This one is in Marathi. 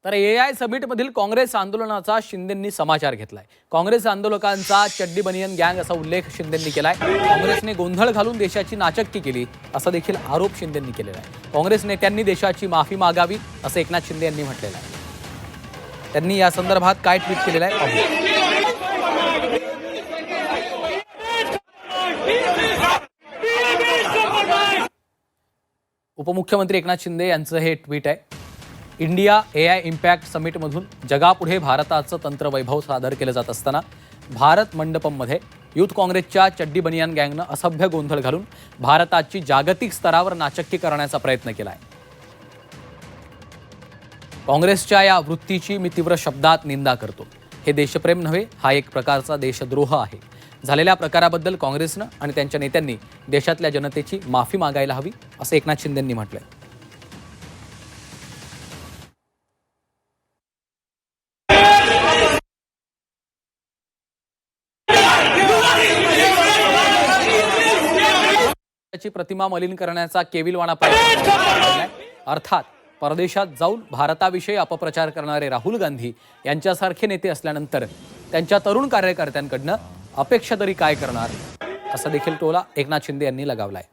तर एआय समिटमधील काँग्रेस आंदोलनाचा शिंदेंनी समाचार घेतलाय। काँग्रेस आंदोलकांचा चड्डी बनियन गँग असा उल्लेख शिंदेंनी केलाय। काँग्रेसने गोंधळ घालून देशाची नाचक्की केली असा देखील आरोप शिंदेंनी केलेला आहे। काँग्रेस नेत्यांनी देशाची माफी मागावी असं एकनाथ शिंदे यांनी म्हटलेलं आहे। त्यांनी या संदर्भात काय ट्विट केलेलं आहे पाहूया। उपमुख्यमंत्री एकनाथ शिंदे यांचं हे ट्विट आहे। इंडिया एआय इम्पॅक्ट समिटमधून जगापुढे भारताचं तंत्रवैभव सादर केलं जात असताना भारत मंडपममध्ये युथ काँग्रेसच्या चड्डी बनियान गँगनं असभ्य गोंधळ घालून भारताची जागतिक स्तरावर नाचक्की करण्याचा प्रयत्न केलाय। काँग्रेसच्या या वृत्तीची मी तीव्र शब्दात निंदा करतो। हे देशप्रेम नव्हे, हा एक प्रकारचा देशद्रोह आहे। झालेल्या प्रकाराबद्दल काँग्रेसनं आणि त्यांच्या नेत्यांनी देशातल्या जनतेची माफी मागायला हवी असं एकनाथ शिंदेंनी म्हटलंय। ची प्रतिमा मलिन करण्याचा केविलवाणा प्रयत्न अर्थात परदेशात जाऊन भारताविषयी अपप्रचार करणारे राहुल गांधी यांच्यासारखे नेते असल्यानंतर त्यांच्या तरुण कार्यकर्त्यांकडनं अपेक्षा तरी काय करणार असा देखील टोला एकनाथ शिंदे यांनी लगावलाय।